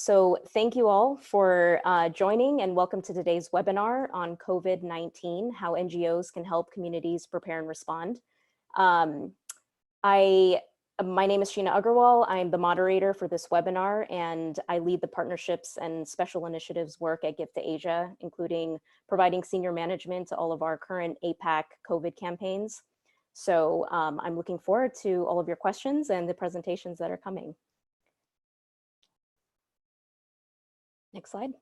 So thank you all for joining and welcome to today's webinar on COVID-19, how NGOs can help communities prepare and respond. My name is Sheena Agarwal. I'm the moderator for this webinar, and I lead the partnerships and special initiatives work at Gift to Asia, including providing senior management to all of our current APAC COVID campaigns. So I'm looking forward to all of your questions and the presentations that are coming. Next slide.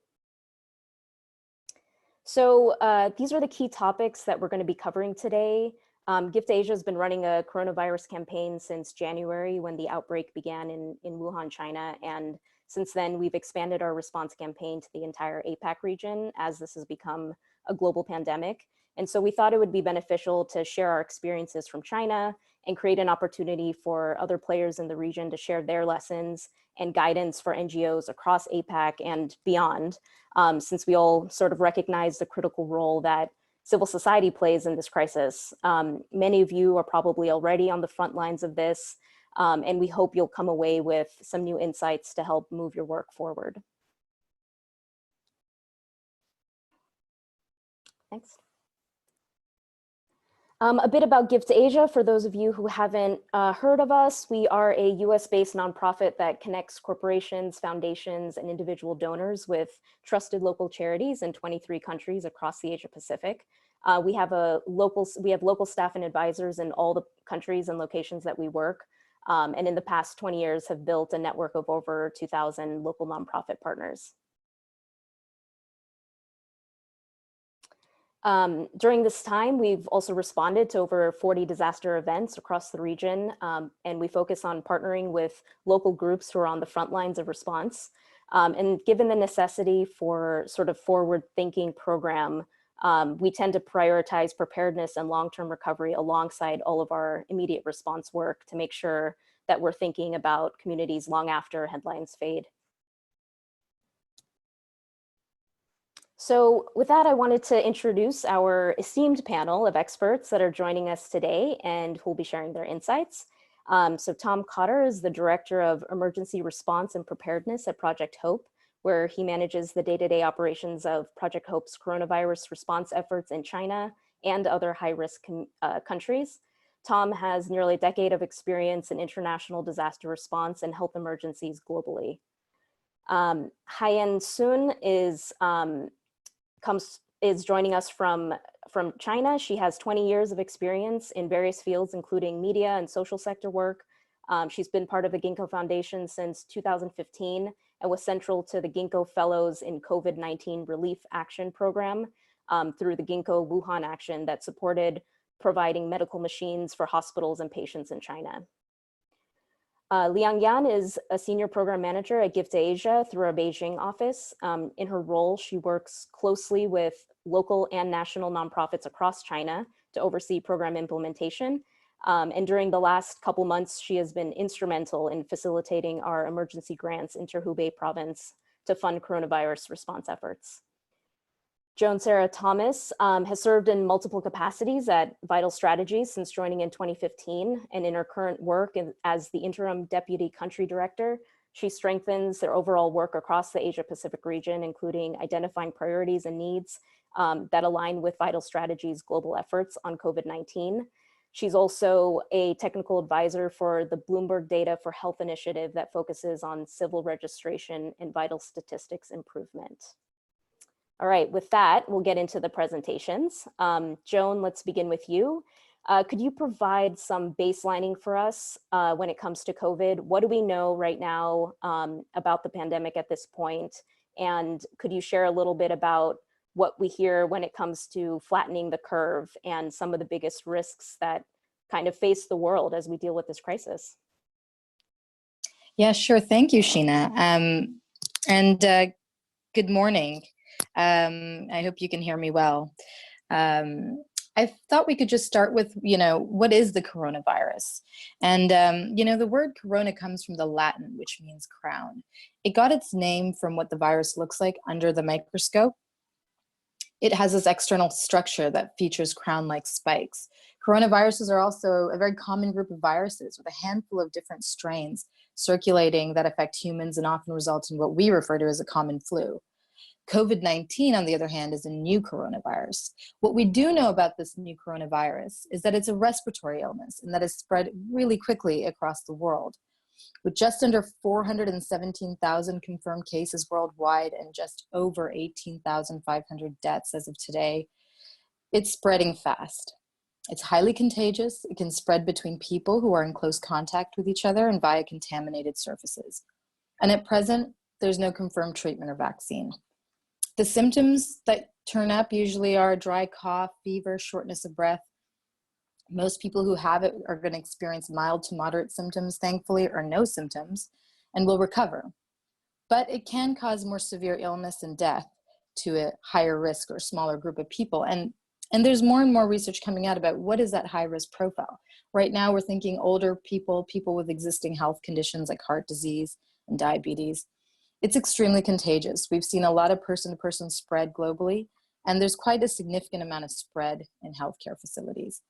So these are the key topics that we're going to be covering today. Gift Asia has been running a coronavirus campaign since January when the outbreak began in Wuhan, China. And since then, we've expanded our response campaign to the entire APAC region as this has become a global pandemic. And so we thought it would be beneficial to share our experiences from China and create an opportunity for other players in the region to share their lessons and guidance for NGOs across APAC and beyond, since we all sort of recognize the critical role that civil society plays in this crisis. Many of you are probably already on the front lines of this, and we hope you'll come away with some new insights to help move your work forward. Next. A bit about Gift to Asia, for those of you who haven't heard of us. We are a US-based nonprofit that connects corporations, foundations, and individual donors with trusted local charities in 23 countries across the Asia Pacific. We have local staff and advisors in all the countries and locations that we work, and in the past 20 years have built a network of over 2,000 local nonprofit partners. During this time, we've also responded to over 40 disaster events across the region, and we focus on partnering with local groups who are on the front lines of response. And given the necessity for sort of forward-thinking program, we tend to prioritize preparedness and long-term recovery alongside all of our immediate response work to make sure that we're thinking about communities long after headlines fade. So with that, I wanted to introduce our esteemed panel of experts that are joining us today and who will be sharing their insights. So Tom Cotter is the Director of Emergency Response and Preparedness at Project Hope, where he manages the day-to-day operations of Project Hope's coronavirus response efforts in China and other high-risk countries. Tom has nearly a decade of experience in international disaster response and health emergencies globally. Haiyan soon is joining us from China. She has 20 years of experience in various fields, including media and social sector work. She's been part of the Ginkgo Foundation since 2015 and was central to the Ginkgo Fellows in COVID-19 Relief Action Program through the Ginkgo Wuhan Action that supported providing medical machines for hospitals and patients in China. Liang is a senior program manager at Gift to Asia through our Beijing office. In her role, she works closely with local and national nonprofits across China to oversee program implementation. And during the last couple months, she has been instrumental in facilitating our emergency grants into Hubei province to fund coronavirus response efforts. Joan Sara Thomas has served in multiple capacities at Vital Strategies since joining in 2015, and in her current work as the Interim Deputy Country Director, she strengthens their overall work across the Asia Pacific region, including identifying priorities and needs that align with Vital Strategies' global efforts on COVID-19. She's also a technical advisor for the Bloomberg Data for Health initiative that focuses on civil registration and vital statistics improvement. All right, with that, we'll get into the presentations. Joan, let's begin with you. Could you provide some baselining for us when it comes to COVID? What do we know right now about the pandemic at this point? And could you share a little bit about what we hear when it comes to flattening the curve and some of the biggest risks that kind of face the world as we deal with this crisis? Yeah, sure. Thank you, Sheena. Good morning. I hope you can hear me well. I thought we could just start with, what is the coronavirus? And, the word corona comes from the Latin, which means crown. It got its name from what the virus looks like under the microscope. It has this external structure that features crown-like spikes. Coronaviruses are also a very common group of viruses with a handful of different strains circulating that affect humans and often result in what we refer to as a common flu. COVID-19, on the other hand, is a new coronavirus. What we do know about this new coronavirus is that it's a respiratory illness and that is spread really quickly across the world. With just under 417,000 confirmed cases worldwide and just over 18,500 deaths as of today, it's spreading fast. It's highly contagious. It can spread between people who are in close contact with each other and via contaminated surfaces. And at present, there's no confirmed treatment or vaccine. The symptoms that turn up usually are dry cough, fever, shortness of breath. Most people who have it are going to experience mild to moderate symptoms, thankfully, or no symptoms, and will recover. But it can cause more severe illness and death to a higher risk or smaller group of people. And there's more and more research coming out about what is that high risk profile. Right now, we're thinking older people, people with existing health conditions like heart disease and diabetes. It's extremely contagious. We've seen a lot of person-to-person spread globally, and there's quite a significant amount of spread in healthcare facilities.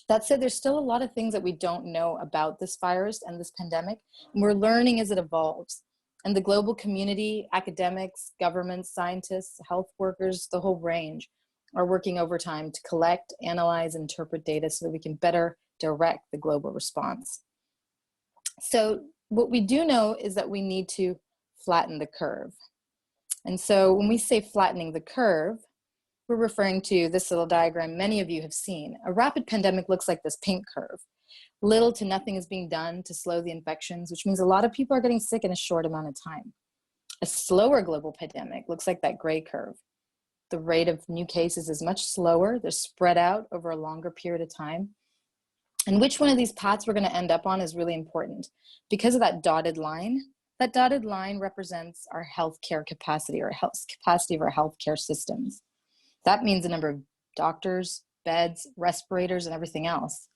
That said, there's still a lot of things that we don't know about this virus and this pandemic, and we're learning as it evolves. And the global community, academics, governments, scientists, health workers, the whole range are working overtime to collect, analyze, and interpret data so that we can better direct the global response. So what we do know is that we need to flatten the curve. And so when we say flattening the curve, we're referring to this little diagram many of you have seen. A rapid pandemic looks like this pink curve. Little to nothing is being done to slow the infections, which means a lot of people are getting sick in a short amount of time. A slower global pandemic looks like that gray curve. The rate of new cases is much slower. They're spread out over a longer period of time. And which one of these paths we're going to end up on is really important. Because of that dotted line represents our healthcare capacity or capacity of our healthcare systems. That means the number of doctors, beds, respirators, and everything else.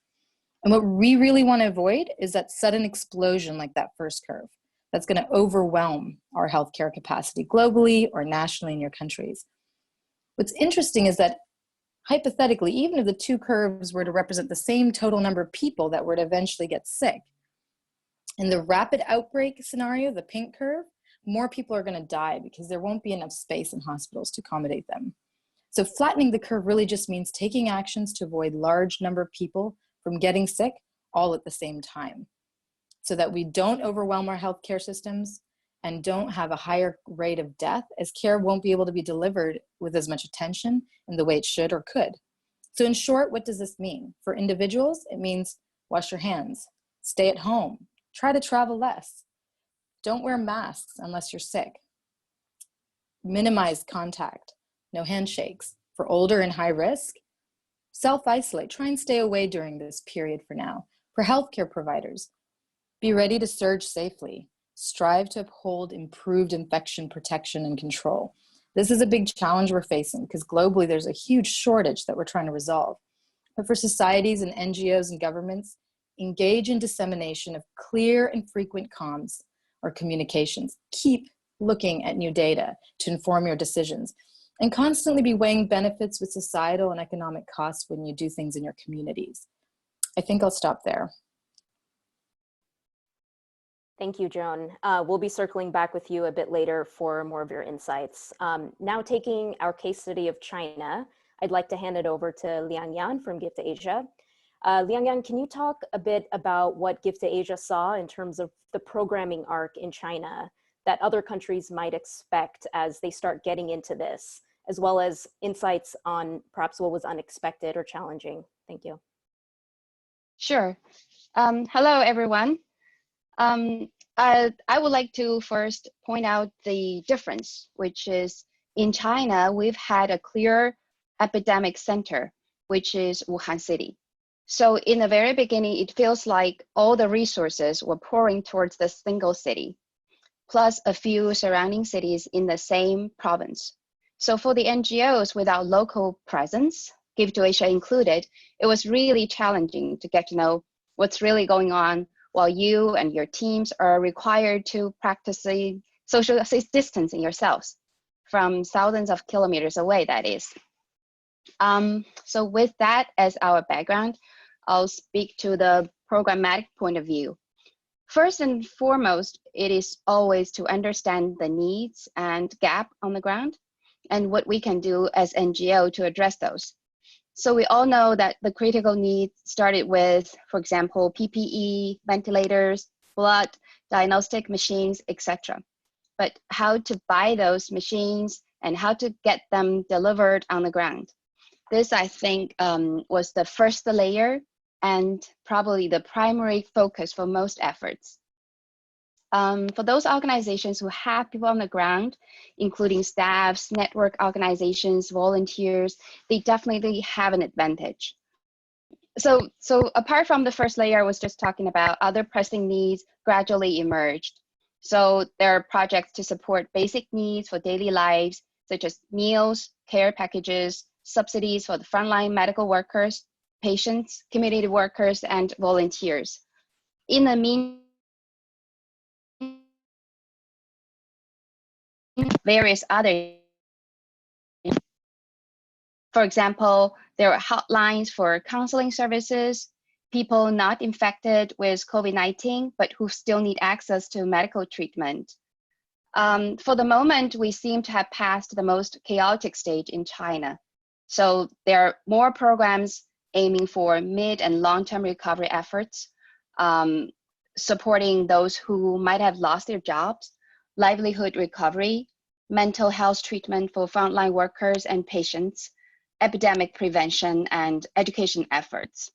And what we really want to avoid is that sudden explosion like that first curve. That's going to overwhelm our healthcare capacity globally or nationally in your countries. What's interesting is that hypothetically, even if the two curves were to represent the same total number of people that were to eventually get sick, in the rapid outbreak scenario, the pink curve, more people are going to die because there won't be enough space in hospitals to accommodate them. So flattening the curve really just means taking actions to avoid large number of people from getting sick all at the same time, so that we don't overwhelm our healthcare systems and don't have a higher rate of death, as care won't be able to be delivered with as much attention in the way it should or could. So in short, what does this mean? For individuals, it means wash your hands, stay at home, try to travel less, don't wear masks unless you're sick, minimize contact, no handshakes. For older and high risk, self-isolate, try and stay away during this period for now. For healthcare providers, be ready to surge safely. Strive to uphold improved infection protection and control. This is a big challenge we're facing because globally there's a huge shortage that we're trying to resolve. But for societies and NGOs and governments, engage in dissemination of clear and frequent comms or communications. Keep looking at new data to inform your decisions and constantly be weighing benefits with societal and economic costs when you do things in your communities. I think I'll stop there. Thank you, Joan. We'll be circling back with you a bit later for more of your insights. Now taking our case study of China, I'd like to hand it over to Liang from Gift Asia. Liang, can you talk a bit about what Gift Asia saw in terms of the programming arc in China that other countries might expect as they start getting into this, as well as insights on perhaps what was unexpected or challenging? Thank you. Sure. Hello, everyone. I would like to first point out the difference, which is in China, we've had a clear epidemic center, which is Wuhan City. So in the very beginning, it feels like all the resources were pouring towards the single city, plus a few surrounding cities in the same province. So for the NGOs without local presence, Give to Asia included, it was really challenging to get to know what's really going on while you and your teams are required to practice social distancing yourselves from thousands of kilometers away, that is. So with that as our background, I'll speak to the programmatic point of view. First and foremost, it is always to understand the needs and gap on the ground and what we can do as NGO to address those. So we all know that the critical needs started with, for example, PPE, ventilators, blood, diagnostic machines, etc. But how to buy those machines and how to get them delivered on the ground. This, I think, was the first layer and probably the primary focus for most efforts. For those organizations who have people on the ground, including staffs, network organizations, volunteers, they definitely have an advantage. So apart from the first layer, I was just talking about other pressing needs gradually emerged. So there are projects to support basic needs for daily lives, such as meals, care packages, subsidies for the frontline medical workers, patients, community workers, and volunteers. In the meantime, various other, for example, there are hotlines for counseling services, people not infected with COVID-19, but who still need access to medical treatment. For the moment, we seem to have passed the most chaotic stage in China. So there are more programs aiming for mid and long-term recovery efforts, supporting those who might have lost their jobs, livelihood recovery, mental health treatment for frontline workers and patients, epidemic prevention, and education efforts.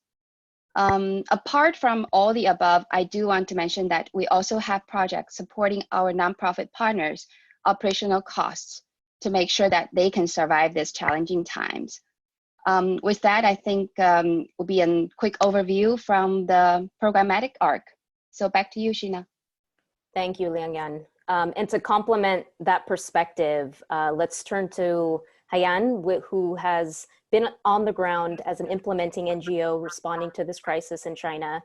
Apart from all the above, I do want to mention that we also have projects supporting our nonprofit partners' operational costs to make sure that they can survive these challenging times. With that, I think will be a quick overview from the programmatic arc. So back to you, Sheena. Thank you, Liang. And to complement that perspective, let's turn to Haiyan, who has been on the ground as an implementing NGO responding to this crisis in China.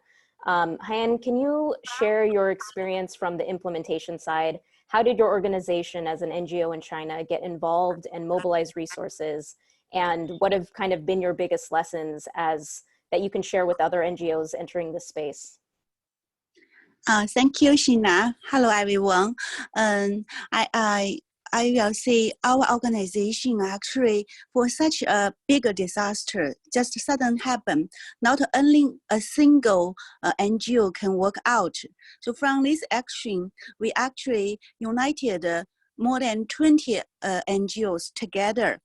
Haiyan, can you share your experience from the implementation side? How did your organization as an NGO in China get involved and mobilize resources? And what have kind of been your biggest lessons that you can share with other NGOs entering this space? Thank you, Sheena. Hello, everyone. I will say our organization actually, for such a big disaster, just sudden happen, not only a single NGO can work out. So from this action, we actually united more than 20 NGOs together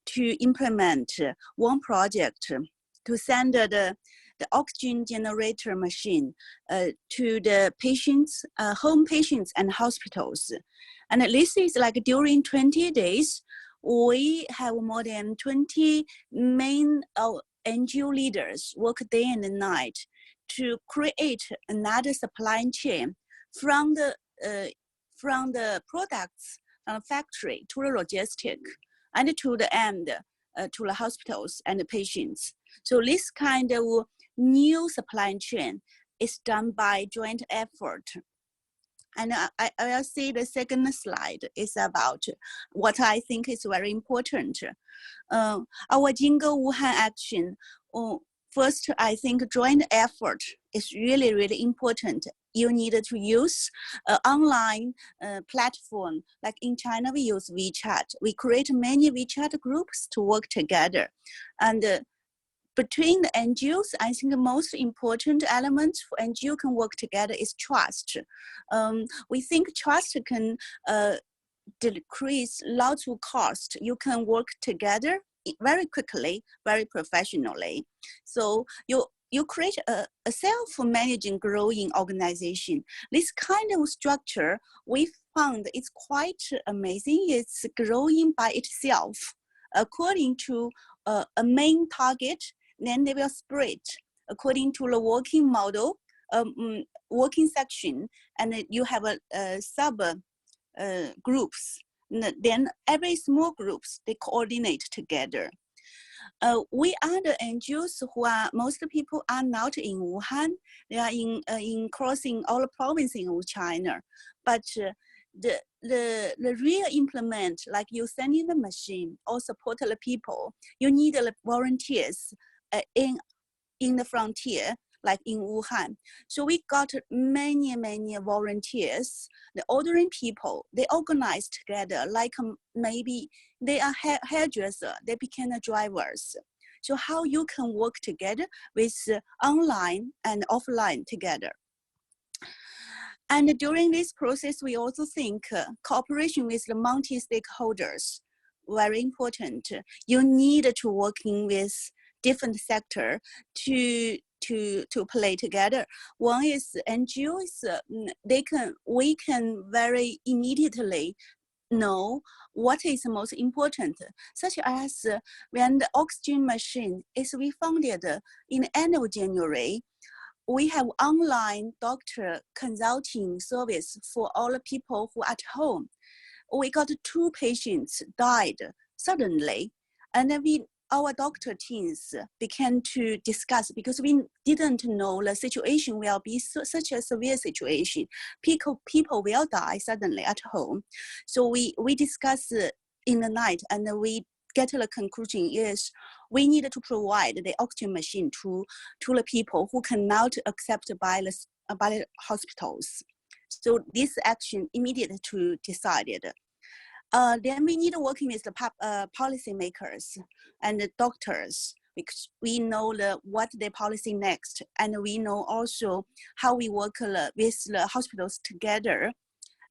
to implement one project to send the oxygen generator machine to the patients, home patients and hospitals. And this is like during 20 days, we have more than 20 main NGO leaders work day and night to create another supply chain from the products from the factory to the logistic and to the end to the hospitals and the patients. So this kind of new supply chain is done by joint effort. And I will say the second slide is about what I think is very important. Our Ginkgo Wuhan action, first, I think joint effort is really, really important. You need to use an online platform. Like in China, we use WeChat. We create many WeChat groups to work together. And between the NGOs, I think the most important element for NGO can work together is trust. We think trust can decrease lots of cost. You can work together very quickly, very professionally. So you create a self-managing growing organization. This kind of structure we found is quite amazing. It's growing by itself according to a main target. Then they will spread according to the working model, working section, and you have a sub groups. Then every small groups, they coordinate together. We are the NGOs who are, most people are not in Wuhan. They are in crossing all the provinces of China. But the real implement, like you send in the machine or support the people, you need the volunteers in the frontier, like in Wuhan. So we got many volunteers, the ordinary people, they organized together, like maybe they are hairdresser, they became drivers. So how you can work together with online and offline together. And during this process, we also think cooperation with the multi-stakeholders, very important. You need to working with different sector to play together. One is NGOs, we can very immediately know what is most important, such as when the oxygen machine is refunded in the end of January, we have online doctor consulting service for all the people who are at home. We got 2 patients died suddenly, and then our doctor teams began to discuss because we didn't know the situation will be such a severe situation. People will die suddenly at home. So we discuss in the night, and we get to the conclusion is we need to provide the oxygen machine to the people who cannot accept by the hospitals. So this action immediately to decided. Then we need working with the policymakers and the doctors, because we know what the policy next, and we know also how we work with the hospitals together.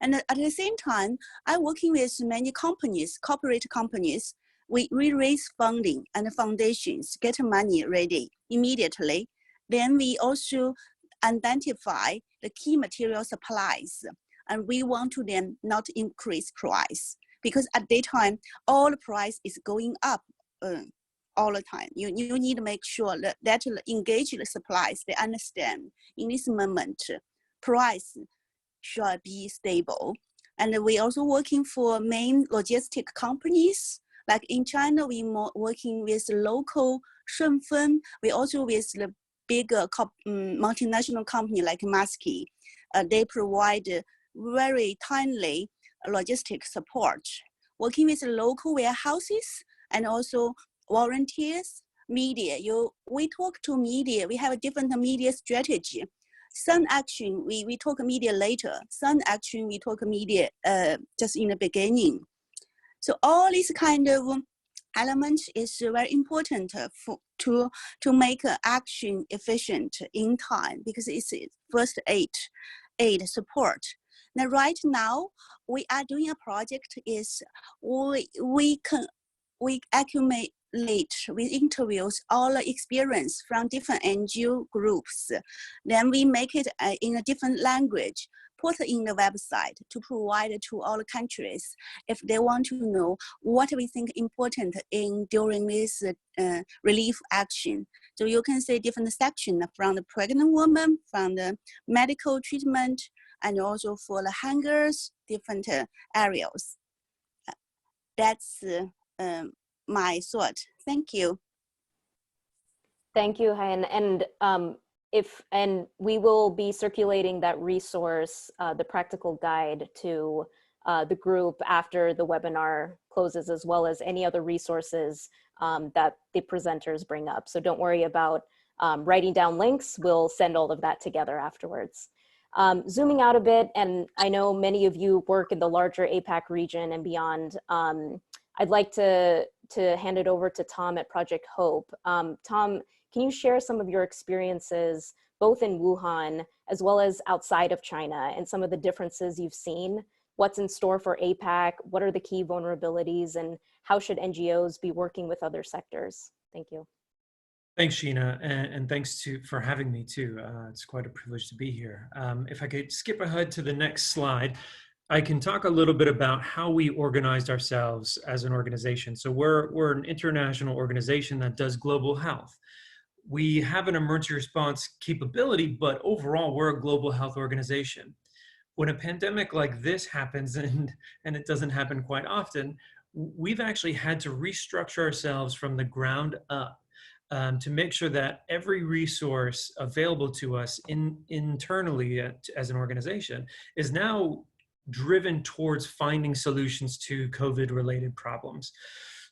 And at the same time, I'm working with many companies, corporate companies. We raise funding and foundations, get money ready immediately. Then we also identify the key material supplies, and we want to then not increase price, because at that time, all the price is going up all the time. You need to make sure that engage the suppliers, they understand in this moment, price should be stable. And we also working for main logistic companies. Like in China, we working with local Shunfen. We also with the bigger multinational company like Maski. They provide very timely logistic support. Working with local warehouses and also volunteers, media. We talk to media. We have a different media strategy. Some action, we talk media later. Some action, we talk media just in the beginning. So all these kind of elements is very important to make action efficient in time, because it's first aid support. Now, right now, we are doing a project is we accumulate with interviews all the experience from different NGO groups. Then we make it in a different language, put in the website to provide to all the countries if they want to know what we think important during this relief action. So you can see different sections from the pregnant woman, from the medical treatment, and also for the hungers, different areas. That's my thought. Thank you. Thank you, Haiyan. And we will be circulating that resource, the practical guide, to the group after the webinar closes, as well as any other resources that the presenters bring up. So don't worry about writing down links. We'll send all of that together afterwards. Zooming out a bit, and I know many of you work in the larger APAC region and beyond, I'd like to hand it over to Tom at Project Hope. Tom, can you share some of your experiences, both in Wuhan as well as outside of China, and some of the differences you've seen? What's in store for APAC? What are the key vulnerabilities, and how should NGOs be working with other sectors? Thank you. Thanks, Sheena, and thanks for having me too. It's quite a privilege to be here. If I could skip ahead to the next slide, I can talk a little bit about how we organized ourselves as an organization. So we're an international organization that does global health. We have an emergency response capability, but overall, we're a global health organization. When a pandemic like this happens, and it doesn't happen quite often, we've actually had to restructure ourselves from the ground up to make sure that every resource available to us internally as an organization is now driven towards finding solutions to COVID-related problems.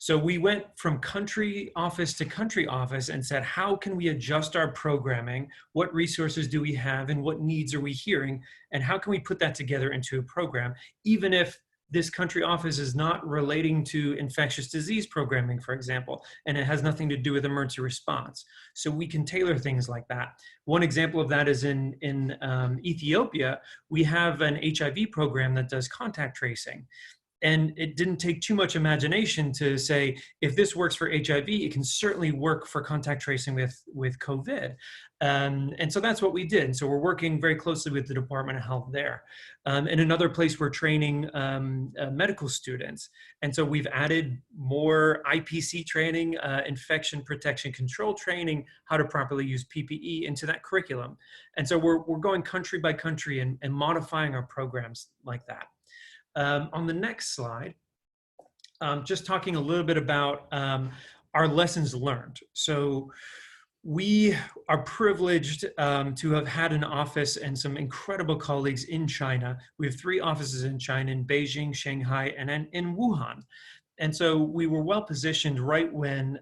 So we went from country office to country office and said, how can we adjust our programming? What resources do we have and what needs are we hearing? And how can we put that together into a program, even if this country office is not relating to infectious disease programming, for example, and it has nothing to do with emergency response. So we can tailor things like that. One example of that is in Ethiopia, we have an HIV program that does contact tracing. And it didn't take too much imagination to say, if this works for HIV, it can certainly work for contact tracing with COVID. And so that's what we did. And so we're working very closely with the Department of Health there. In another place, we're training medical students. And so we've added more IPC training, infection protection control training, how to properly use PPE into that curriculum. And so we're going country by country and modifying our programs like that. On the next slide, just talking a little bit about our lessons learned. So we are privileged to have had an office and some incredible colleagues in China. We have 3 offices in China, in Beijing, Shanghai, and in Wuhan. And so we were well positioned right when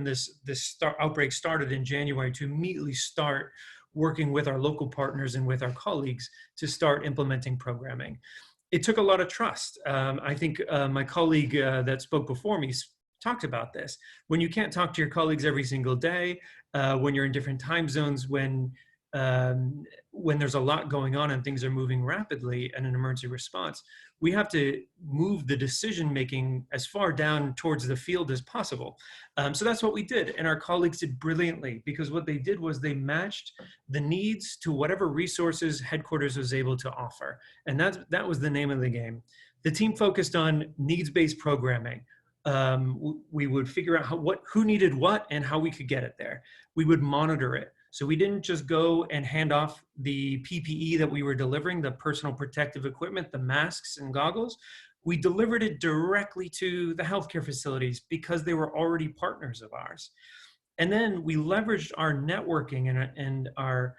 this outbreak started in January to immediately start working with our local partners and with our colleagues to start implementing programming. It took a lot of trust. I think my colleague that spoke before me talked about this. When you can't talk to your colleagues every single day, when you're in different time zones, when there's a lot going on and things are moving rapidly in an emergency response, we have to move the decision-making as far down towards the field as possible. So that's what we did, and our colleagues did brilliantly, because what they did was they matched the needs to whatever resources headquarters was able to offer. And that was the name of the game. The team focused on needs-based programming. We would figure out who needed what and how we could get it there. We would monitor it. So we didn't just go and hand off the PPE that we were delivering, the personal protective equipment, the masks and goggles. We delivered it directly to the healthcare facilities because they were already partners of ours. And then we leveraged our networking and our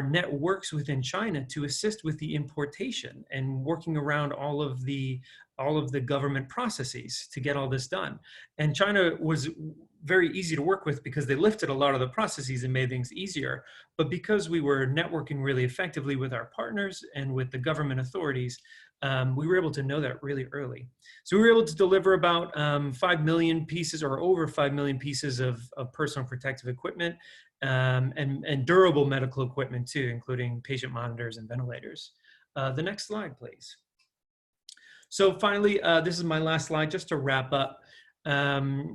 networks within China to assist with the importation and working around all of the government processes to get all this done. And China was very easy to work with because they lifted a lot of the processes and made things easier. But because we were networking really effectively with our partners and with the government authorities, we were able to know that really early. So we were able to deliver about 5 million pieces or over 5 million pieces of personal protective equipment and durable medical equipment too, including patient monitors and ventilators. The next slide, please. So finally, this is my last slide just to wrap up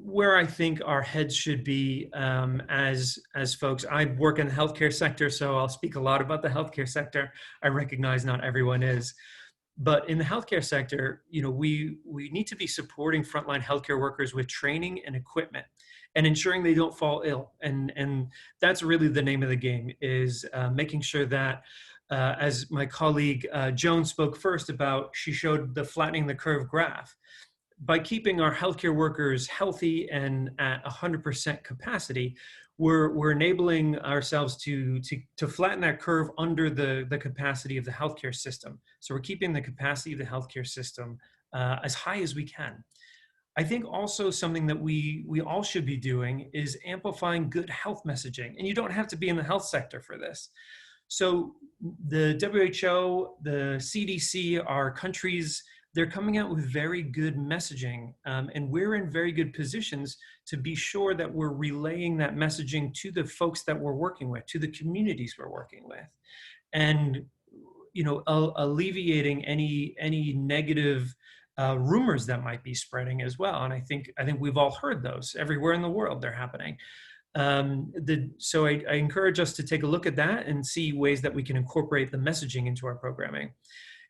where I think our heads should be as folks. I work in the healthcare sector, so I'll speak a lot about the healthcare sector. I recognize not everyone is. But in the healthcare sector, you know, we need to be supporting frontline healthcare workers with training and equipment and ensuring they don't fall ill. And that's really the name of the game, is making sure that, as my colleague Joan spoke first about, she showed the flattening the curve graph. By keeping our healthcare workers healthy and at 100% capacity, we're enabling ourselves to flatten that curve under the capacity of the healthcare system. So we're keeping the capacity of the healthcare system as high as we can. I think also something that we all should be doing is amplifying good health messaging. And you don't have to be in the health sector for this. So the WHO, the CDC, our countries, they're coming out with very good messaging, and we're in very good positions to be sure that we're relaying that messaging to the folks that we're working with, to the communities we're working with, and you know, alleviating any negative rumors that might be spreading as well. And I think we've all heard those everywhere in the world. They're happening. So I encourage us to take a look at that and see ways that we can incorporate the messaging into our programming.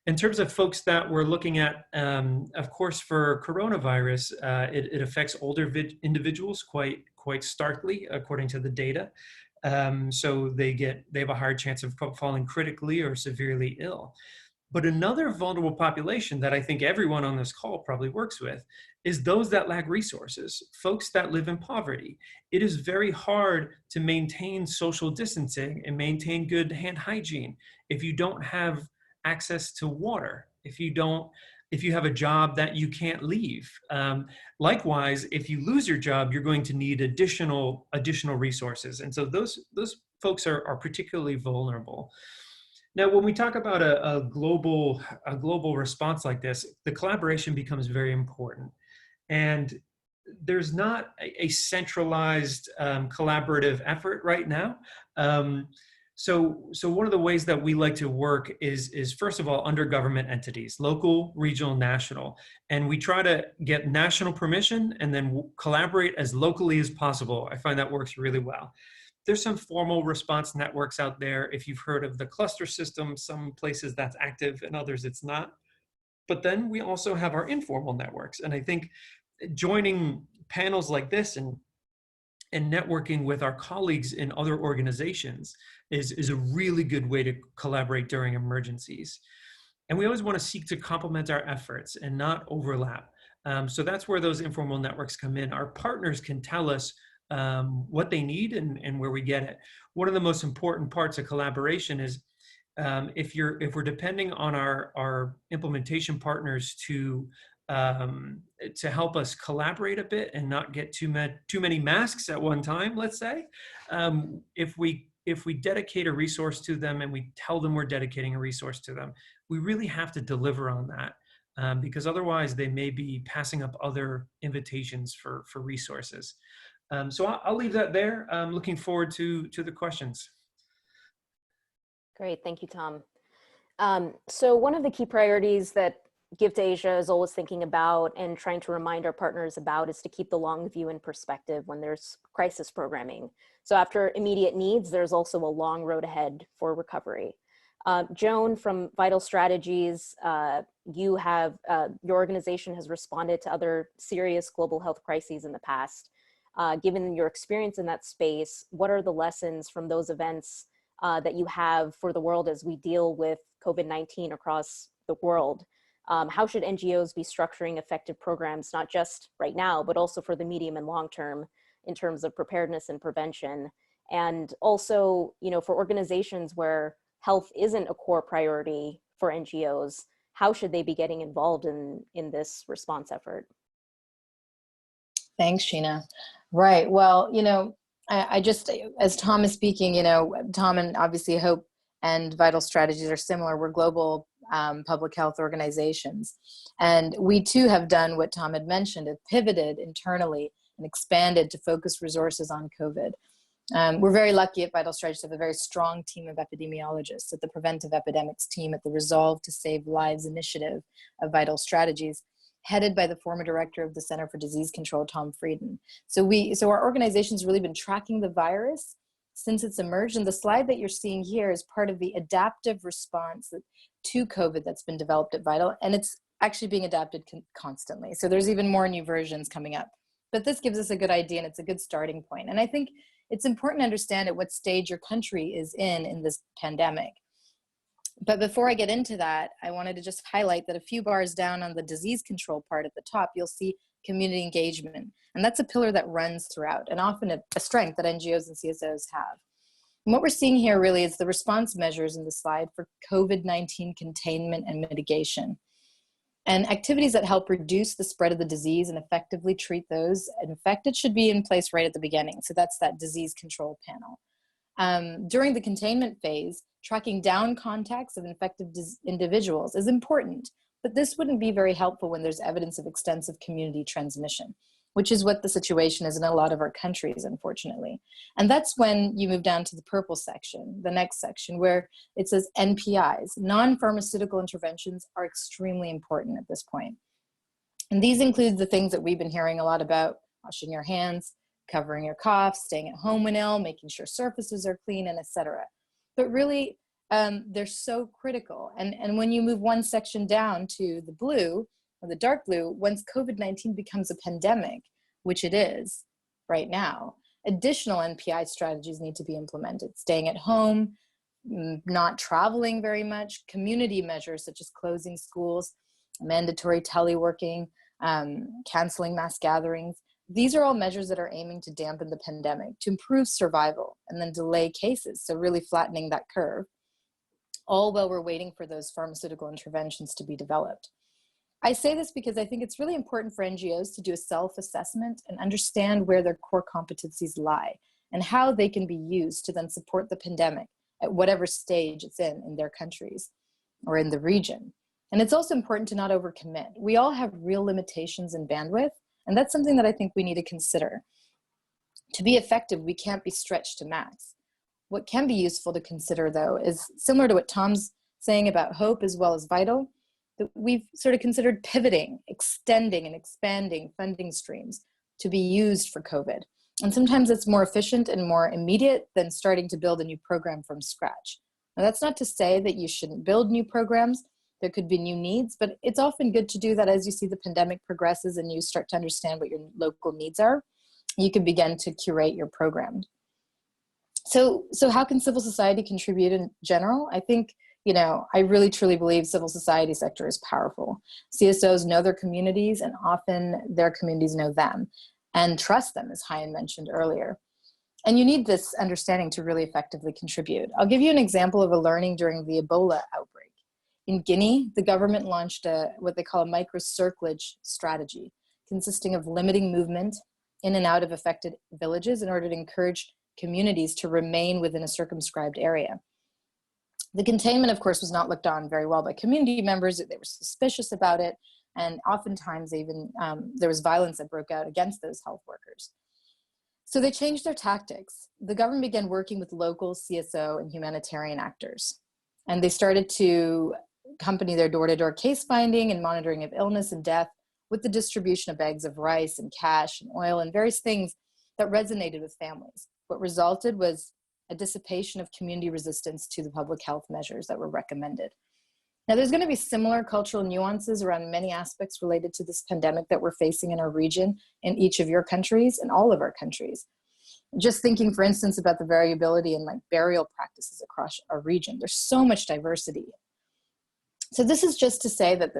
In terms of folks that we're looking at, of course, for coronavirus, it affects older individuals quite starkly, according to the data. So they have a higher chance of falling critically or severely ill. But another vulnerable population that I think everyone on this call probably works with is those that lack resources, folks that live in poverty. It is very hard to maintain social distancing and maintain good hand hygiene if you don't have access to water, if you don't if you have a job that you can't leave. Likewise, if you lose your job, you're going to need additional resources. And so those folks are particularly vulnerable. Now, when we talk about a global response like this, the collaboration becomes very important. And there's not a centralized collaborative effort right now. So one of the ways that we like to work is first of all under government entities, local, regional, national, and we try to get national permission and then collaborate as locally as possible. I find that works really well. There's some formal response networks out there. If you've heard of the cluster system, some places that's active and others it's not. But then we also have our informal networks, and I think joining panels like this and networking with our colleagues in other organizations is a really good way to collaborate during emergencies. And we always want to seek to complement our efforts and not overlap. So that's where those informal networks come in. Our partners can tell us what they need and where we get it. One of the most important parts of collaboration is if we're depending on our implementation partners to help us collaborate a bit and not get too many masks at one time, let's say, if we dedicate a resource to them and we tell them we're dedicating a resource to them, we really have to deliver on that because otherwise they may be passing up other invitations for resources. So I'll leave that there. I'm looking forward to the questions. Great, thank you, Tom. So one of the key priorities that Give to Asia is always thinking about and trying to remind our partners about is to keep the long view in perspective when there's crisis programming. So after immediate needs, there's also a long road ahead for recovery. Joan from Vital Strategies, your organization has responded to other serious global health crises in the past. Given your experience in that space, what are the lessons from those events that you have for the world as we deal with COVID-19 across the world? How should NGOs be structuring effective programs, not just right now, but also for the medium and long term in terms of preparedness and prevention? And also, for organizations where health isn't a core priority for NGOs, how should they be getting involved in this response effort? Thanks, Sheena. Right, well, I just, as Tom is speaking, Tom and obviously Hope and Vital Strategies are similar. We're global public health organizations. And we too have done what Tom had mentioned, have pivoted internally and expanded to focus resources on COVID. We're very lucky at Vital Strategies to have a very strong team of epidemiologists at the Preventive Epidemics team at the Resolve to Save Lives initiative of Vital Strategies, headed by the former director of the Center for Disease Control, Tom Frieden. So our organization's really been tracking the virus since it's emerged. And the slide that you're seeing here is part of the adaptive response to COVID that's been developed at Vital, and it's actually being adapted constantly. So there's even more new versions coming up. But this gives us a good idea, and it's a good starting point. And I think it's important to understand at what stage your country is in this pandemic. But before I get into that, I wanted to just highlight that a few bars down on the disease control part at the top, you'll see community engagement. And that's a pillar that runs throughout, and often a strength that NGOs and CSOs have. And what we're seeing here really is the response measures in the slide for COVID-19 containment and mitigation. And activities that help reduce the spread of the disease and effectively treat those infected should be in place right at the beginning. So that's that disease control panel. During the containment phase, tracking down contacts of infected individuals is important, but this wouldn't be very helpful when there's evidence of extensive community transmission, which is what the situation is in a lot of our countries, unfortunately. And that's when you move down to the purple section, the next section, where it says NPIs, non-pharmaceutical interventions, are extremely important at this point. And these include the things that we've been hearing a lot about: washing your hands, covering your cough, staying at home when ill, making sure surfaces are clean, and etc. But really, they're so critical. And when you move one section down to the blue, or the dark blue, once COVID-19 becomes a pandemic, which it is right now, additional NPI strategies need to be implemented. Staying at home, not traveling very much, community measures such as closing schools, mandatory teleworking, canceling mass gatherings. These are all measures that are aiming to dampen the pandemic, to improve survival, and then delay cases, so really flattening that curve, all while we're waiting for those pharmaceutical interventions to be developed. I say this because I think it's really important for NGOs to do a self-assessment and understand where their core competencies lie and how they can be used to then support the pandemic at whatever stage it's in their countries or in the region. And it's also important to not overcommit. We all have real limitations in bandwidth, and that's something that I think we need to consider. To be effective, we can't be stretched to max. What can be useful to consider, though, is similar to what Tom's saying about hope as well as vital, that we've sort of considered pivoting, extending and expanding funding streams to be used for COVID. And sometimes it's more efficient and more immediate than starting to build a new program from scratch. Now, that's not to say that you shouldn't build new programs. There could be new needs, but it's often good to do that as you see the pandemic progresses and you start to understand what your local needs are. You can begin to curate your program. So how can civil society contribute in general? I think, I really truly believe civil society sector is powerful. CSOs know their communities, and often their communities know them and trust them, as Haiyan mentioned earlier. And you need this understanding to really effectively contribute. I'll give you an example of a learning during the Ebola outbreak. In Guinea, the government launched what they call a microcirclage strategy, consisting of limiting movement in and out of affected villages in order to encourage communities to remain within a circumscribed area. The containment, of course, was not looked on very well by community members. They were suspicious about it, and oftentimes even there was violence that broke out against those health workers. So they changed their tactics. The government began working with local CSO and humanitarian actors, and they started to accompany their door-to-door case finding and monitoring of illness and death with the distribution of bags of rice and cash and oil and various things that resonated with families. What resulted was a dissipation of community resistance to the public health measures that were recommended. Now, there's going to be similar cultural nuances around many aspects related to this pandemic that we're facing in our region, in each of your countries and all of our countries. Just thinking, for instance, about the variability in burial practices across our region. There's so much diversity. So this is just to say that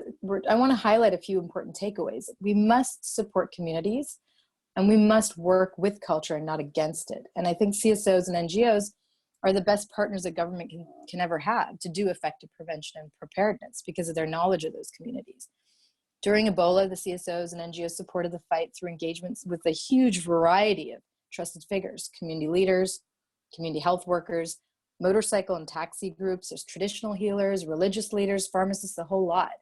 I want to highlight a few important takeaways. We must support communities, and we must work with culture and not against it. And I think CSOs and NGOs are the best partners that government can ever have to do effective prevention and preparedness because of their knowledge of those communities. During Ebola, the CSOs and NGOs supported the fight through engagements with a huge variety of trusted figures, community leaders, community health workers, motorcycle and taxi groups, there's traditional healers, religious leaders, pharmacists, a whole lot.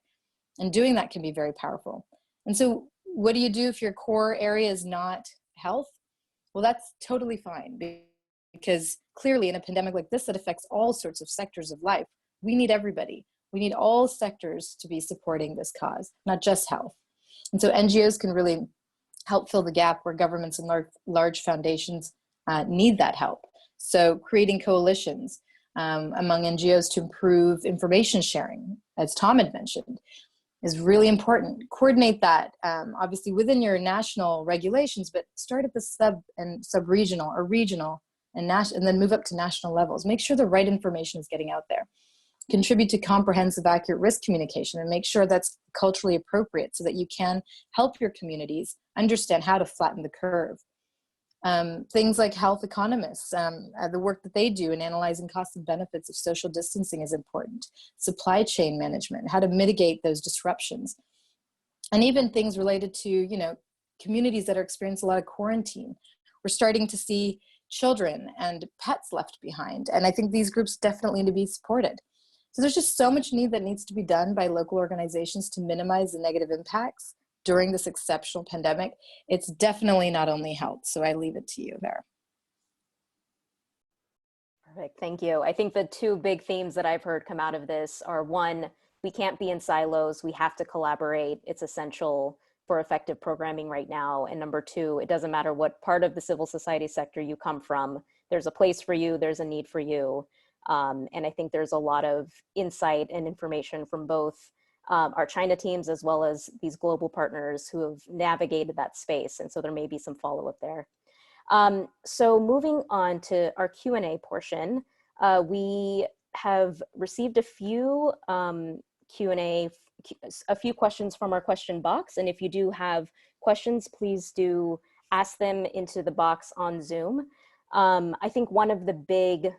And doing that can be very powerful. And so what do you do if your core area is not health? Well, that's totally fine, because clearly in a pandemic like this that affects all sorts of sectors of life, we need everybody. We need all sectors to be supporting this cause, not just health. And so NGOs can really help fill the gap where governments and large foundations need that help. So creating coalitions among NGOs to improve information sharing, as Tom had mentioned, is really important. Coordinate that, obviously within your national regulations, but start at the sub-regional or regional and then move up to national levels. Make sure the right information is getting out there. Contribute to comprehensive, accurate risk communication and make sure that's culturally appropriate so that you can help your communities understand how to flatten the curve. Things like health economists, the work that they do in analyzing costs and benefits of social distancing is important. Supply chain management, how to mitigate those disruptions. And even things related to, communities that are experiencing a lot of quarantine. We're starting to see children and pets left behind. And I think these groups definitely need to be supported. So there's just so much need that needs to be done by local organizations to minimize the negative impacts during this exceptional pandemic. It's definitely not only health. So I leave it to you there. Perfect, thank you. I think the two big themes that I've heard come out of this are, one, we can't be in silos. We have to collaborate. It's essential for effective programming right now. And number two, it doesn't matter what part of the civil society sector you come from. There's a place for you. There's a need for you. And I think there's a lot of insight and information from both our China teams as well as these global partners who have navigated that space. And so there may be some follow-up there. So moving on to our Q&A portion, we have received a few a few questions from our question box. And if you do have questions, please do ask them into the box on Zoom. I think one of the big,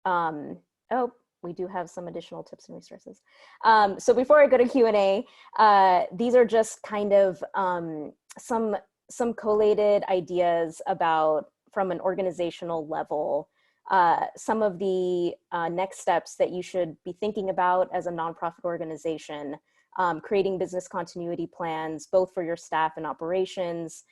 oh, we do have some additional tips and resources. So before I go to Q&A, these are just kind of some collated ideas about, from an organizational level, some of the next steps that you should be thinking about as a nonprofit organization, creating business continuity plans, both for your staff and operations.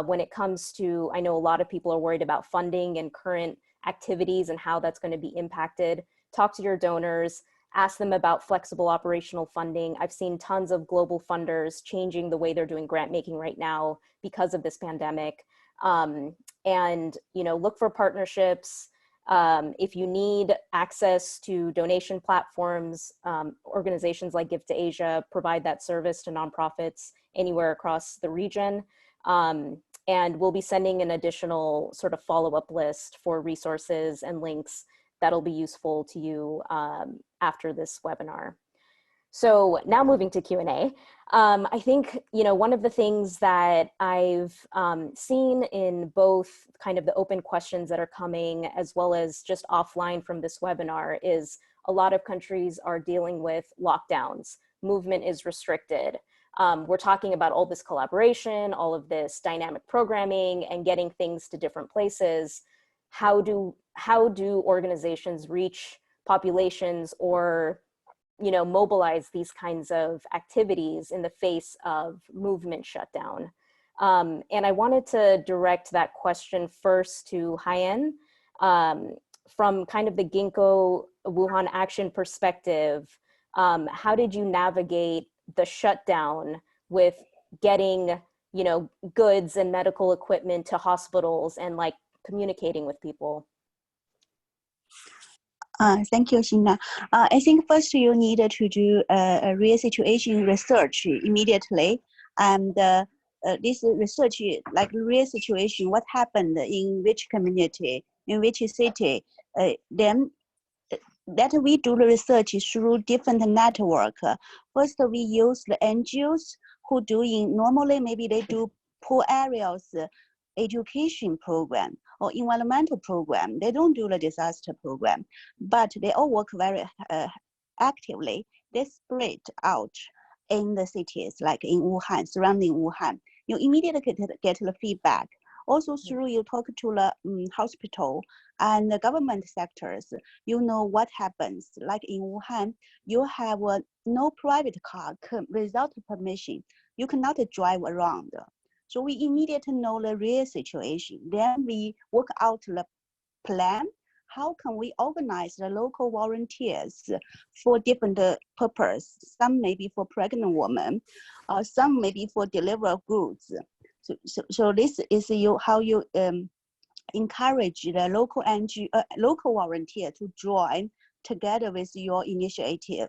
When it comes to, I know a lot of people are worried about funding and current activities and how that's going to be impacted. Talk to your donors, ask them about flexible operational funding. I've seen tons of global funders changing the way they're doing grant making right now because of this pandemic. And, you know, look for partnerships. If you need access to donation platforms, organizations like Give to Asia provide that service to nonprofits anywhere across the region. And we'll be sending an additional sort of follow-up list for resources and links that'll be useful to you after this webinar. So now moving to Q&A, I think, you know, one of the things that I've seen in both kind of the open questions that are coming as well as just offline from this webinar is a lot of countries are dealing with lockdowns. Movement is restricted. We're talking about all this collaboration, all of this dynamic programming and getting things to different places. How do organizations reach populations or, you know, mobilize these kinds of activities in the face of movement shutdown? And I wanted to direct that question first to Haiyan. From kind of the Ginkgo Wuhan action perspective, how did you navigate the shutdown with getting, you know, goods and medical equipment to hospitals and like communicating with people? Thank you, Sheena. I think first you need to do a real situation research immediately. And this research, like real situation, what happened in which community, in which city, then that we do the research through different network. First, we use the NGOs who doing, normally maybe they do poor areas education program or environmental program. They don't do the disaster program, but they all work very actively. They spread out in the cities, like in Wuhan, surrounding Wuhan. You immediately get the feedback. Also through you talk to the hospital and the government sectors, you know what happens. Like in Wuhan, you have no private car without permission. You cannot drive around. So we immediately know the real situation. Then we work out the plan. How can we organize the local volunteers for different purpose? Some maybe for pregnant women, some maybe for delivery of goods. So this is how you encourage the local local volunteer to join together with your initiative.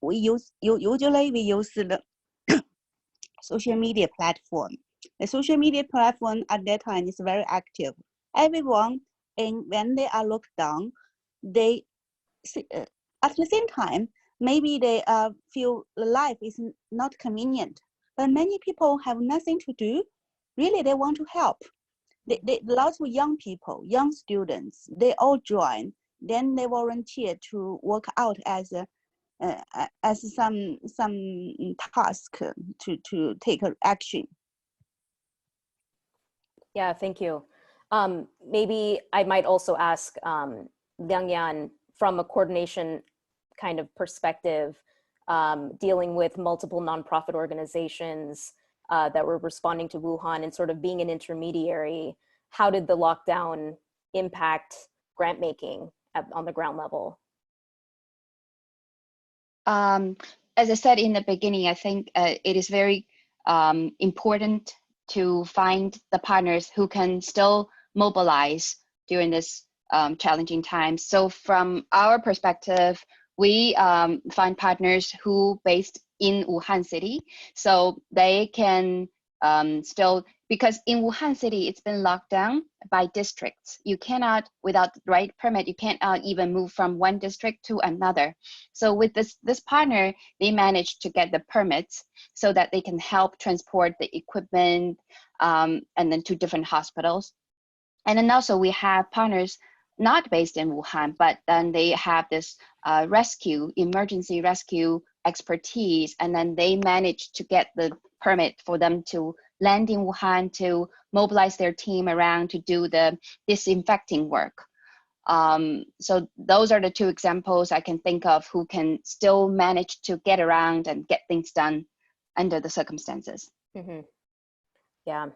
Usually we use the social media platform. The social media platform at that time is very active. Everyone, and when they are locked down, they at the same time maybe they feel life is not convenient. But many people have nothing to do. Really, they want to help. Lots of young people, young students, they all join. Then they volunteer to work out as some task to take action. Yeah, thank you. Maybe I might also ask Liang, from a coordination kind of perspective, dealing with multiple nonprofit organizations that were responding to Wuhan and sort of being an intermediary, how did the lockdown impact grant making on the ground level? As I said in the beginning, I think it is very important to find the partners who can still mobilize during this challenging time. So from our perspective, we find partners who based in Wuhan city, so they can still, because in Wuhan city, it's been locked down by districts. You cannot, without the right permit, you can't even move from one district to another. So with this partner, they managed to get the permits so that they can help transport the equipment and then to different hospitals. And then also we have partners not based in Wuhan, but then they have this emergency rescue expertise, and then they managed to get the permit for them to land in Wuhan, to mobilize their team around to do the disinfecting work. So those are the two examples I can think of who can still manage to get around and get things done under the circumstances. Mm-hmm. Yeah.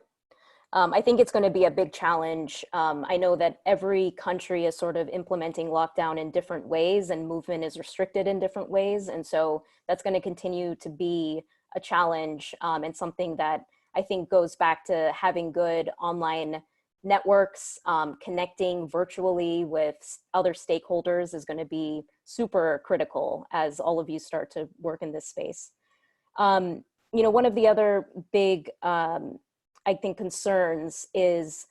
I think it's going to be a big challenge. I know that every country is sort of implementing lockdown in different ways, and movement is restricted in different ways. And so that's going to continue to be a challenge, and something that I think goes back to having good online networks, connecting virtually with other stakeholders is going to be super critical as all of you start to work in this space. You know, one of the other big, I think, concerns is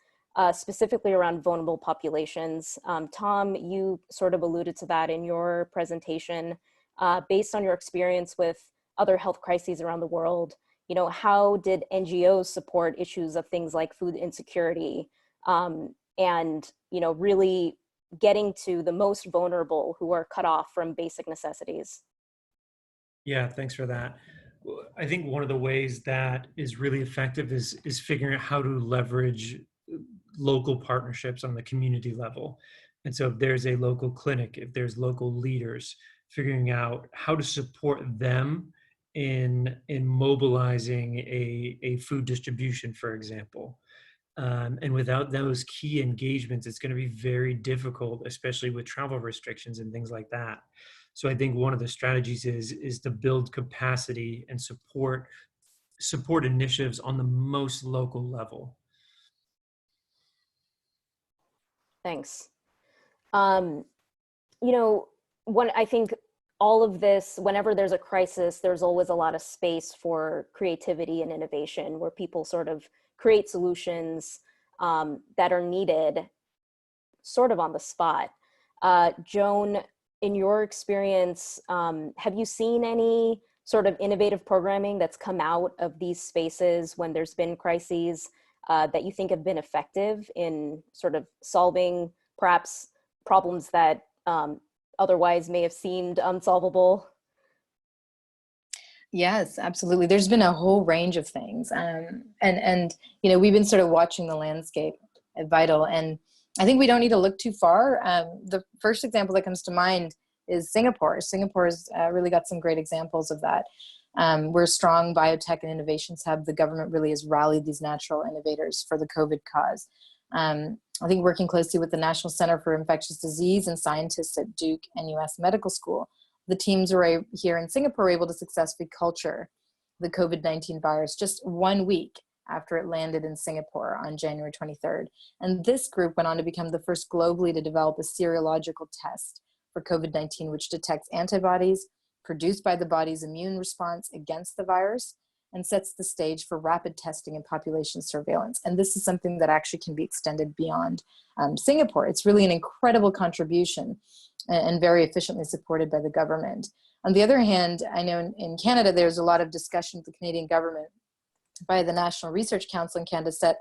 specifically around vulnerable populations. Tom, you sort of alluded to that in your presentation. Based on your experience with other health crises around the world, you know, how did NGOs support issues of things like food insecurity, and, you know, really getting to the most vulnerable who are cut off from basic necessities? Yeah, thanks for that. I think one of the ways that is really effective is figuring out how to leverage local partnerships on the community level. And so if there's a local clinic, if there's local leaders, figuring out how to support them in mobilizing a food distribution, for example. And without those key engagements, it's going to be very difficult, especially with travel restrictions and things like that. So I think one of the strategies is to build capacity and support initiatives on the most local level. Thanks. You know, I think all of this, whenever there's a crisis, there's always a lot of space for creativity and innovation, where people sort of create solutions that are needed sort of on the spot. Joan, in your experience, have you seen any sort of innovative programming that's come out of these spaces when there's been crises that you think have been effective in sort of solving perhaps problems that otherwise may have seemed unsolvable? Yes, absolutely. There's been a whole range of things. And you know, we've been sort of watching the landscape at Vital, and I think we don't need to look too far. The first example that comes to mind is Singapore. Singapore's really got some great examples of that. We're a strong biotech and innovations hub. The government really has rallied these natural innovators for the COVID cause. I think working closely with the National Center for Infectious Disease and scientists at Duke and US Medical School, the teams were here in Singapore were able to successfully culture the COVID-19 virus just 1 week after it landed in Singapore on January 23rd. And this group went on to become the first globally to develop a serological test for COVID-19, which detects antibodies produced by the body's immune response against the virus and sets the stage for rapid testing and population surveillance. And this is something that actually can be extended beyond Singapore. It's really an incredible contribution and very efficiently supported by the government. On the other hand, I know in Canada, there's a lot of discussion with the Canadian government by the National Research Council in Canada set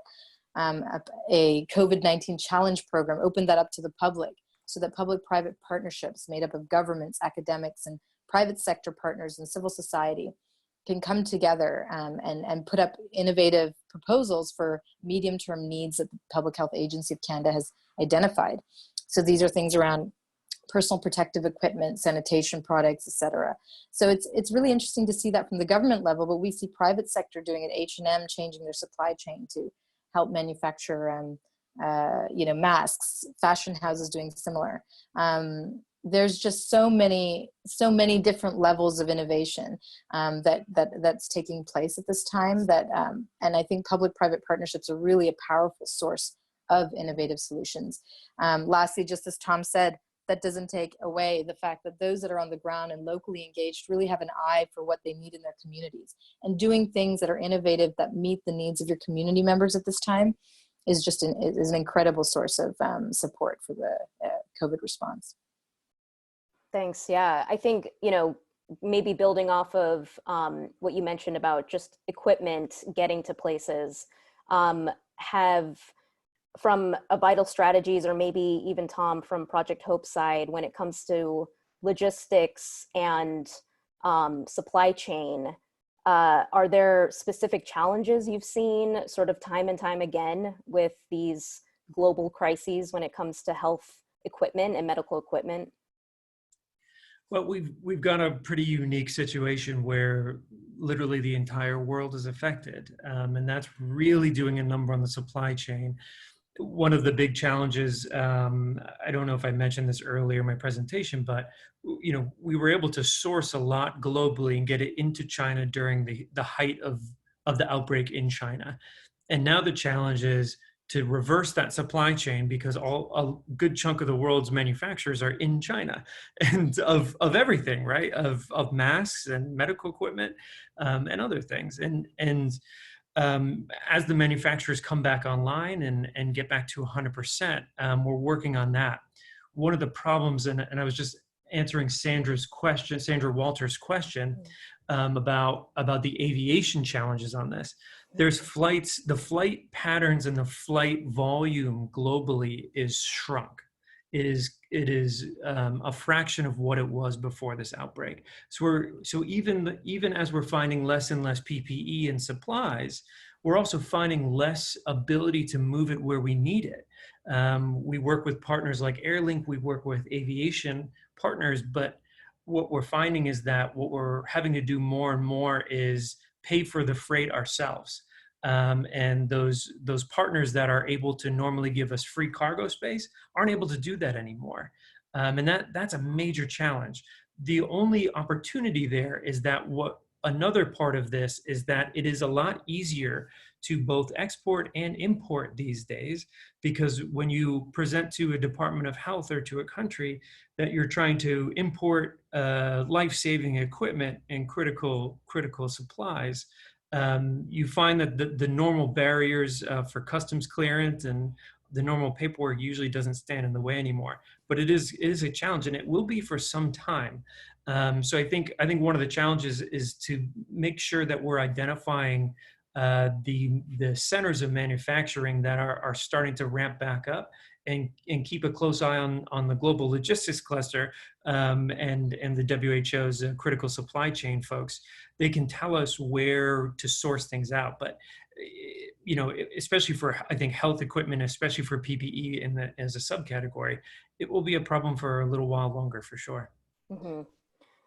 up a COVID-19 challenge program, opened that up to the public so that public-private partnerships made up of governments, academics, and private sector partners and civil society can come together and put up innovative proposals for medium-term needs that the Public Health Agency of Canada has identified. So these are things around personal protective equipment, sanitation products, et cetera. So it's really interesting to see that from the government level, but we see private sector doing it. H&M changing their supply chain to help manufacture masks, fashion houses doing similar. There's just so many different levels of innovation that's taking place at this time and I think public-private partnerships are really a powerful source of innovative solutions. Lastly, just as Tom said, that doesn't take away the fact that those that are on the ground and locally engaged really have an eye for what they need in their communities. And doing things that are innovative that meet the needs of your community members at this time is just an incredible source of support for the COVID response. Thanks. Yeah, I think, you know, maybe building off of what you mentioned about just equipment getting to places, have from a Vital Strategies, or maybe even Tom from Project Hope side, when it comes to logistics and supply chain, are there specific challenges you've seen sort of time and time again with these global crises when it comes to health equipment and medical equipment? Well, we've got a pretty unique situation where literally the entire world is affected, and that's really doing a number on the supply chain. One of the big challenges, I don't know if I mentioned this earlier in my presentation, but we were able to source a lot globally and get it into China during the height of the outbreak in China. And now the challenge is to reverse that supply chain, because a good chunk of the world's manufacturers are in China, and of everything, right? Of masks and medical equipment, and other things. And as the manufacturers come back online and get back to 100%, we're working on that. One of the problems, and I was just answering Sandra Walter's question about the aviation challenges on this. There's flights, the flight patterns and the flight volume globally is shrunk. It is a fraction of what it was before this outbreak. So even as we're finding less and less PPE and supplies, we're also finding less ability to move it where we need it. We work with partners like Airlink, we work with aviation partners, but what we're finding is that what we're having to do more and more is pay for the freight ourselves. And those partners that are able to normally give us free cargo space aren't able to do that anymore. And that's a major challenge. The only opportunity there is that another part of this is that it is a lot easier to both export and import these days, because when you present to a Department of Health or to a country that you're trying to import life-saving equipment and critical supplies, you find that the normal barriers for customs clearance and the normal paperwork usually doesn't stand in the way anymore. But it is a challenge, and it will be for some time. So I think one of the challenges is to make sure that we're identifying the centers of manufacturing that are starting to ramp back up, and keep a close eye on the global logistics cluster and the WHO's critical supply chain folks. They can tell us where to source things out, but especially for, I think, health equipment, especially for PPE as a subcategory, it will be a problem for a little while longer, for sure. Mm-hmm.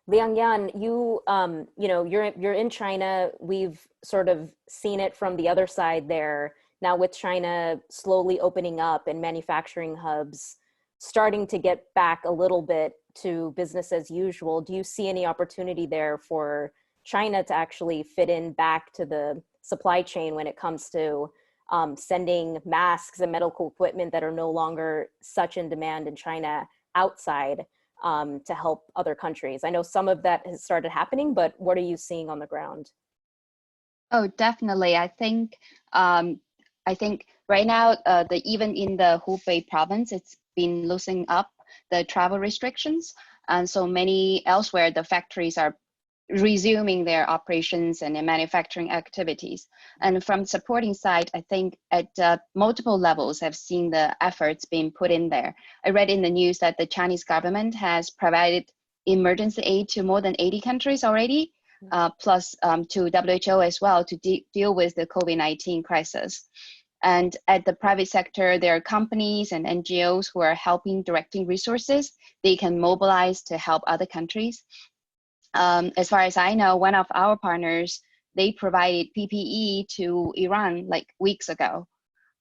Liang, you're in China. We've sort of seen it from the other side there. Now with China slowly opening up and manufacturing hubs starting to get back a little bit to business as usual, do you see any opportunity there for China to actually fit in back to the supply chain when it comes to sending masks and medical equipment that are no longer such in demand in China outside to help other countries? I know some of that has started happening, but what are you seeing on the ground? Oh, definitely. I think right now, even in the Hubei province, it's been loosening up the travel restrictions, and so many elsewhere the factories are resuming their operations and their manufacturing activities. And from supporting side, I think at multiple levels, I've seen the efforts being put in there. I read in the news that the Chinese government has provided emergency aid to more than 80 countries already, plus to WHO as well, to deal with the COVID-19 crisis. And at the private sector, there are companies and NGOs who are helping directing resources they can mobilize to help other countries. As far as I know, one of our partners, they provided PPE to Iran like weeks ago.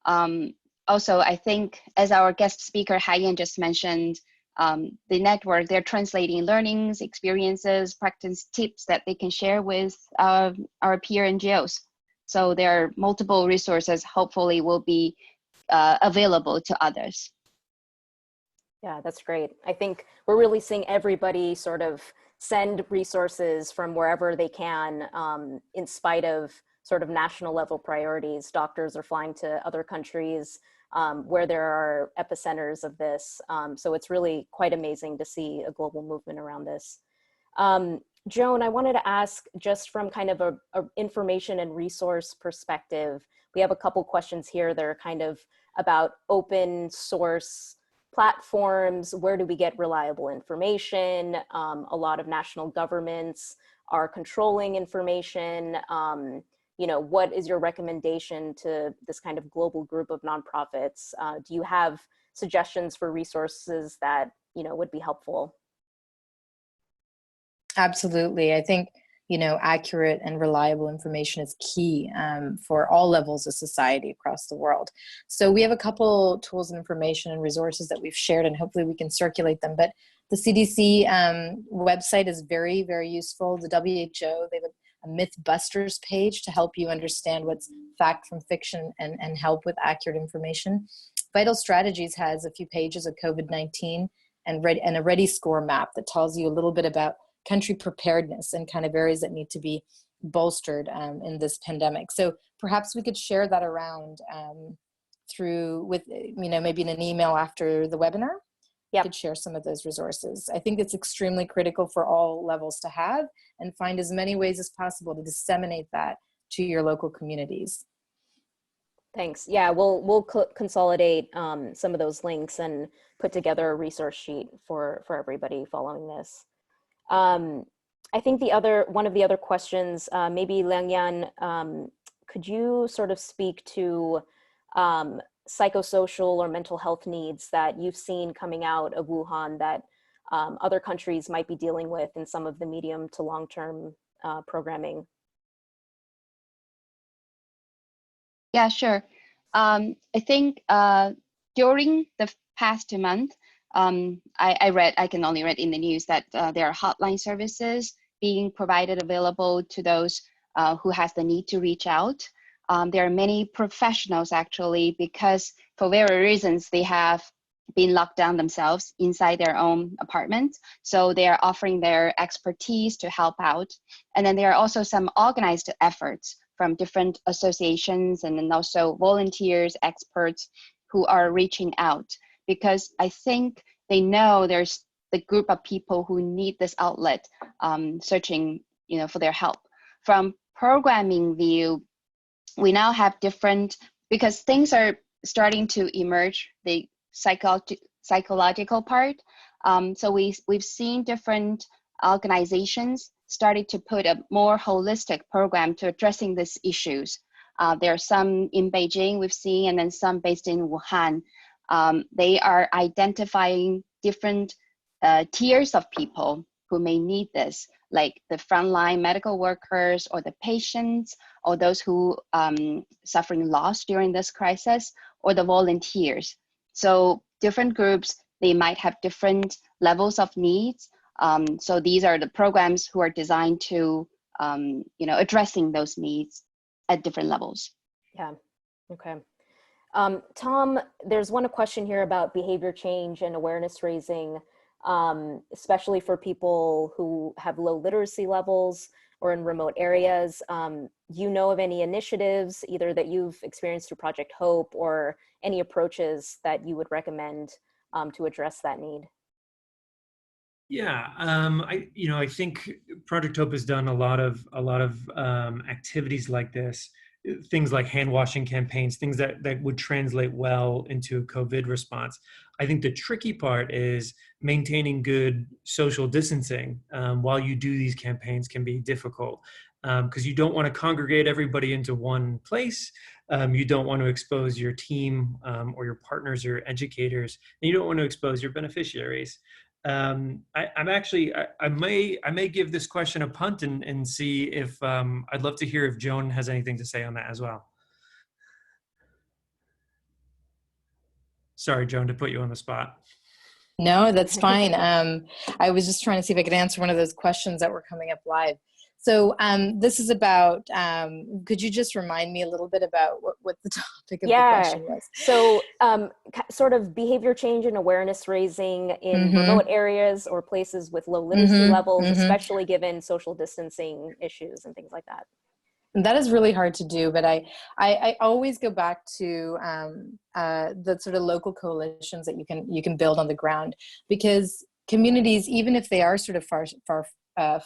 Also, I think, as our guest speaker Haiyan just mentioned, the network, they're translating learnings, experiences, practice tips that they can share with our peer NGOs. So there are multiple resources, hopefully will be available to others. Yeah, that's great. I think we're really seeing everybody sort of send resources from wherever they can, in spite of sort of national level priorities. Doctors are flying to other countries where there are epicenters of this. So it's really quite amazing to see a global movement around this. Joan, I wanted to ask, just from kind of a information and resource perspective, we have a couple questions here that are kind of about open source platforms. Where do we get reliable information? A lot of national governments are controlling information. You know, what is your recommendation to this kind of global group of nonprofits? Do you have suggestions for resources that, you know, would be helpful? Absolutely. I think, you know, accurate and reliable information is key for all levels of society across the world. So we have a couple tools and information and resources that we've shared, and hopefully we can circulate them. But the CDC website is very, very useful. The WHO, they have a Mythbusters page to help you understand what's fact from fiction and help with accurate information. Vital Strategies has a few pages of COVID-19 and a Ready Score map that tells you a little bit about country preparedness and kind of areas that need to be bolstered in this pandemic. So perhaps we could share that around with, you know, maybe in an email after the webinar. Yep. Could share some of those resources. I think it's extremely critical for all levels to have and find as many ways as possible to disseminate that to your local communities. Thanks. Yeah, we'll consolidate some of those links and put together a resource sheet for everybody following this. I think one of the other questions, maybe Liang, could you sort of speak to psychosocial or mental health needs that you've seen coming out of Wuhan that other countries might be dealing with in some of the medium to long-term programming? Yeah, sure. I think during the past month, I can only read in the news that there are hotline services being provided available to those who has the need to reach out. There are many professionals actually, because for various reasons, they have been locked down themselves inside their own apartments. So they are offering their expertise to help out. And then there are also some organized efforts from different associations and then also volunteers, experts who are reaching out, because I think they know there's the group of people who need this outlet, searching, you know, for their help. From programming view, we now have different, because things are starting to emerge, the psychological part. So we've seen different organizations started to put a more holistic program to addressing these issues. There are some in Beijing we've seen, and then some based in Wuhan. They are identifying different tiers of people who may need this, like the frontline medical workers or the patients or those who suffering loss during this crisis, or the volunteers. So different groups, they might have different levels of needs. So these are the programs who are designed to, you know, addressing those needs at different levels. Yeah, okay. Tom, there's one question here about behavior change and awareness raising, especially for people who have low literacy levels or in remote areas. You know of any initiatives, either that you've experienced through Project Hope or any approaches that you would recommend to address that need? Yeah, I think Project Hope has done a lot of activities like this, things like hand washing campaigns, things that would translate well into COVID response. I think the tricky part is maintaining good social distancing while you do these campaigns can be difficult, because you don't want to congregate everybody into one place. You don't want to expose your team or your partners or educators, and you don't want to expose your beneficiaries. I may give this question a punt and see if I'd love to hear if Joan has anything to say on that as well. Sorry, Joan, to put you on the spot. No, that's fine. I was just trying to see if I could answer one of those questions that were coming up live. So this is about, could you just remind me a little bit about what the topic of the question was? So sort of behavior change and awareness raising in remote areas or places with low literacy levels, especially given social distancing issues and things like that. That is really hard to do, but I always go back to the sort of local coalitions that you can build on the ground, because communities, even if they are sort of far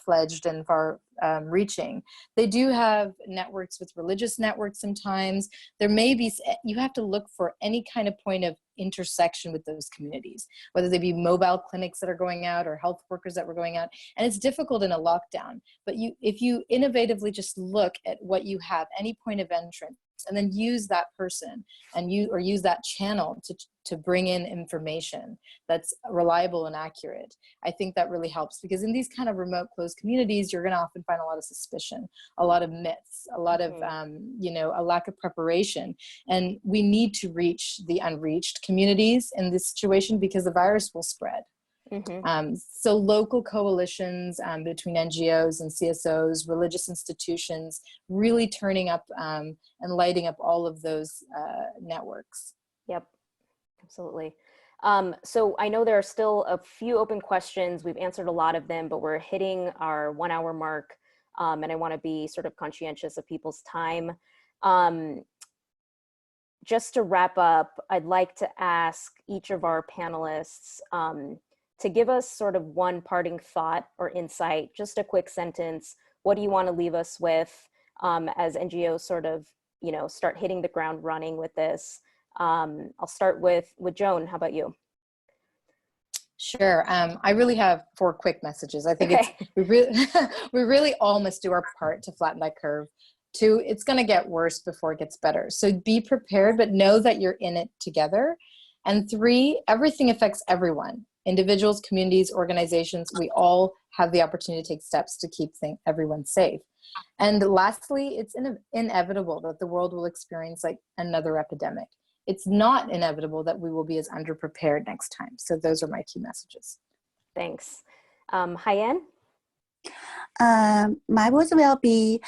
fledged and far reaching. They do have networks with religious networks sometimes. There may be, you have to look for any kind of point of intersection with those communities, whether they be mobile clinics that are going out or health workers that were going out. And it's difficult in a lockdown, but if you innovatively just look at what you have, any point of entrance, and then use that person and use that channel to bring in information that's reliable and accurate. I think that really helps, because in these kind of remote closed communities, you're going to often find a lot of suspicion, a lot of myths, a lot of, a lack of preparation. And we need to reach the unreached communities in this situation because the virus will spread. So local coalitions between NGOs and CSOs, religious institutions, really turning up and lighting up all of those networks. Yep, absolutely. So I know there are still a few open questions. We've answered a lot of them, but we're hitting our 1 hour mark. And I want to be sort of conscientious of people's time. Just to wrap up, I'd like to ask each of our panelists to give us sort of one parting thought or insight, just a quick sentence. What do you want to leave us with as NGOs sort of, start hitting the ground running with this? I'll start with Joan. How about you? Sure. I really have 4 quick messages. I think we really all must do our part to flatten that curve. 2, it's going to get worse before it gets better. So be prepared, but know that you're in it together. And 3, everything affects everyone. Individuals, communities, organizations, we all have the opportunity to take steps to keep everyone safe. And lastly, it's inevitable that the world will experience like another epidemic. It's not inevitable that we will be as underprepared next time. So those are my key messages. Thanks. Haiyan? My words will be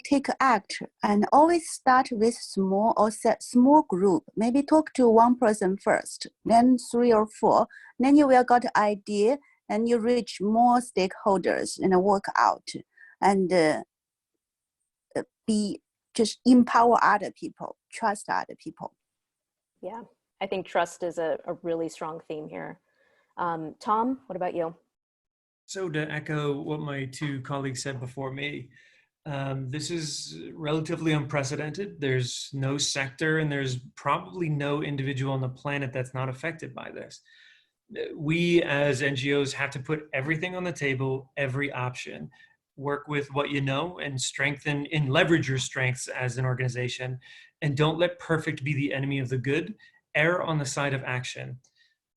take act, and always start with small group. Maybe talk to one person first, then 3 or 4. Then you will got an idea, and you reach more stakeholders and work out, and just empower other people, trust other people. Yeah, I think trust is a really strong theme here. Tom, what about you? So to echo what my 2 colleagues said before me, this is relatively unprecedented. There's no sector and there's probably no individual on the planet that's not affected by this. We as NGOs have to put everything on the table, every option, work with what you know and strengthen and leverage your strengths as an organization, and don't let perfect be the enemy of the good. Err on the side of action.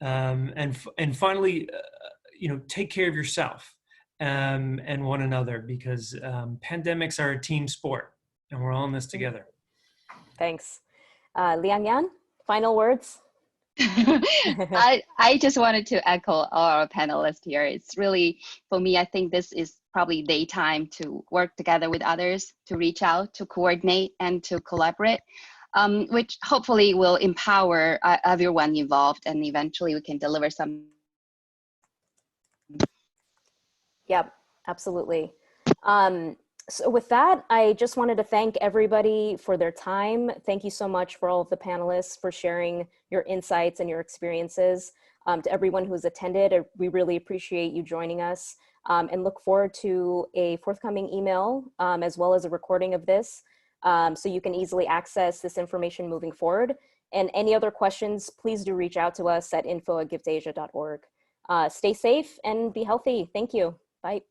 And finally, take care of yourself and one another, because pandemics are a team sport and we're all in this together. Thanks. Liang, final words? I just wanted to echo all our panelists here. It's really, for me, I think this is probably the time to work together with others, to reach out, to coordinate, and to collaborate, which hopefully will empower everyone involved, and eventually we can deliver some. Yep, absolutely. So with that, I just wanted to thank everybody for their time. Thank you so much for all of the panelists for sharing your insights and your experiences. To everyone who's attended, we really appreciate you joining us, and look forward to a forthcoming email as well as a recording of this, so you can easily access this information moving forward. And any other questions, please do reach out to us at info@giftasia.org. Stay safe and be healthy. Thank you. Bye.